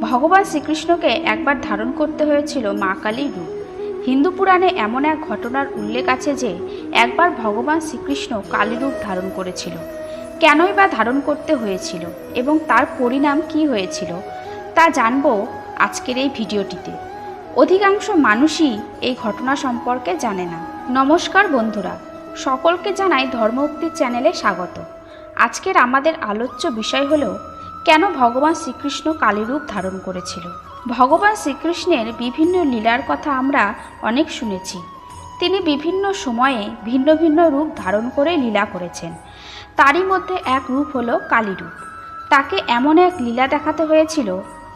ভগবান শ্রীকৃষ্ণকে একবার ধারণ করতে হয়েছিল মা কালীর রূপ। হিন্দু পুরাণে এমন এক ঘটনার উল্লেখ আছে যে একবার ভগবান শ্রীকৃষ্ণ কালী রূপ ধারণ করেছিল। কেনই বা ধারণ করতে হয়েছিল এবং তার পরিণাম কি হয়েছিল তা জানব আজকের এই ভিডিওটিতে। অধিকাংশ মানুষই এই ঘটনা সম্পর্কে জানে না। নমস্কার বন্ধুরা, সকলকে জানাই ধর্মভক্তি চ্যানেলে স্বাগত। আজকের আমাদের আলোচ্য বিষয় হলো কেন ভগবান শ্রীকৃষ্ণ কালী রূপ ধারণ করেছিল। ভগবান শ্রীকৃষ্ণের বিভিন্ন লীলার কথা আমরা অনেক শুনেছি। তিনি বিভিন্ন সময়ে ভিন্ন ভিন্ন রূপ ধারণ করে লীলা করেছেন। তারই মধ্যে এক রূপ হলো কালী রূপ। তাকে এমন এক লীলা দেখাতে হয়েছিল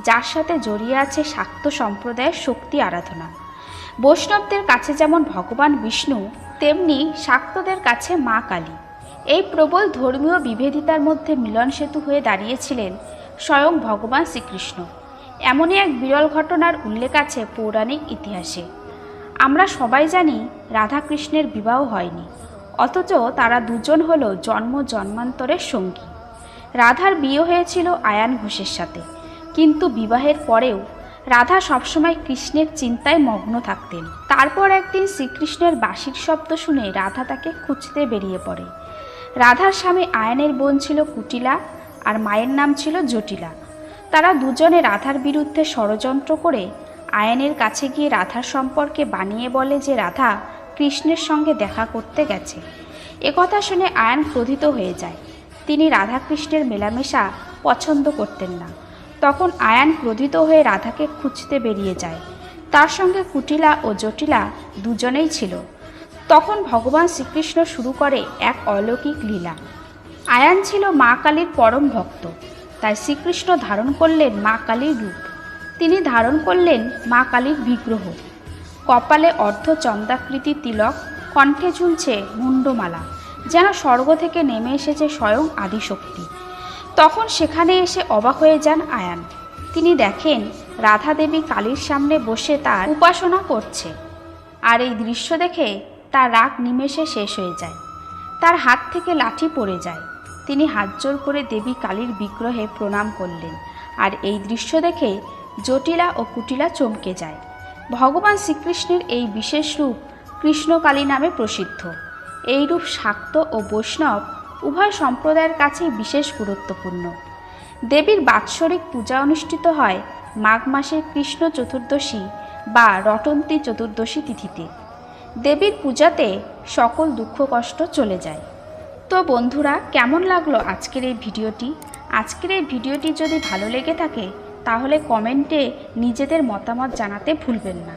যার সাথে জড়িয়ে আছে শাক্ত সম্প্রদায়ের শক্তি আরাধনা। বৈষ্ণবদের কাছে যেমন ভগবান বিষ্ণু, তেমনি শাক্তদের কাছে মা কালী। এই প্রবল ধর্মীয় বিভেদিতার মধ্যে মিলন সেতু হয়ে দাঁড়িয়েছিলেন স্বয়ং ভগবান শ্রীকৃষ্ণ। এমনই এক বিরল ঘটনার উল্লেখ আছে পৌরাণিক ইতিহাসে। আমরা সবাই জানি রাধাকৃষ্ণের বিবাহ হয়নি, অথচ তারা দুজন হলো জন্ম জন্মান্তরের সঙ্গী। রাধার বিয়ে হয়েছিল আয়ান ঘোষের সাথে, কিন্তু বিবাহের পরেও রাধা সবসময় কৃষ্ণের চিন্তায় মগ্ন থাকতেন। তারপর একদিন শ্রীকৃষ্ণের বাঁশির শব্দ শুনে রাধা তাকে খুঁজতে বেরিয়ে পড়ে। রাধার স্বামী আয়ানের বোন ছিল কুটিলা আর মায়ের নাম ছিল জটিলা। তারা দুজনে রাধার বিরুদ্ধে ষড়যন্ত্র করে আয়ানের কাছে গিয়ে রাধার সম্পর্কে বানিয়ে বলে যে রাধা কৃষ্ণের সঙ্গে দেখা করতে গেছে। একথা শুনে আয়ান ক্রোধিত হয়ে যায়। তিনি রাধাকৃষ্ণের মেলামেশা পছন্দ করতেন না। তখন আয়ান ক্রোধিত হয়ে রাধাকে খুঁজতে বেরিয়ে যায়। তার সঙ্গে কুটিলা ও জটিলা দুজনেই ছিল। তখন ভগবান শ্রীকৃষ্ণ শুরু করে এক অলৌকিক লীলা। আয়ান ছিল মা কালীর পরম ভক্ত, তাই শ্রীকৃষ্ণ ধারণ করলেন মা কালীর রূপ। তিনি ধারণ করলেন মা কালীর বিগ্রহ। কপালে অর্ধচন্দ্রাকৃতি তিলক, কণ্ঠে ঝুলছে মুন্ডমালা, যেন স্বর্গ থেকে নেমে এসেছে স্বয়ং আদিশক্তি। তখন সেখানে এসে অবাক হয়ে যান আয়ান। তিনি দেখেন রাধা দেবী কালীর সামনে বসে তার উপাসনা করছে। আর এই দৃশ্য দেখে তার রাগ নিমেষে শেষ হয়ে যায়। তার হাত থেকে লাঠি পড়ে যায়। তিনি হাত জোড় করে দেবী কালীর বিগ্রহে প্রণাম করলেন। আর এই দৃশ্য দেখে জটিলা ও কুটিলা চমকে যায়। ভগবান শ্রীকৃষ্ণের এই বিশেষ রূপ কৃষ্ণকালী নামে প্রসিদ্ধ। এই রূপ শাক্ত ও বৈষ্ণব উভয় সম্প্রদায়ের কাছেই বিশেষ গুরুত্বপূর্ণ। দেবীর বাৎসরিক পূজা অনুষ্ঠিত হয় মাঘ মাসের কৃষ্ণ চতুর্দশী বা রটন্তী চতুর্দশী তিথিতে। দেবীর পূজাতে সকল দুঃখ কষ্ট চলে যায়। তো বন্ধুরা, কেমন লাগলো আজকের এই ভিডিওটি? আজকের এই ভিডিওটি যদি ভালো লেগে থাকে তাহলে কমেন্টে নিজেদের মতামত জানাতে ভুলবেন না।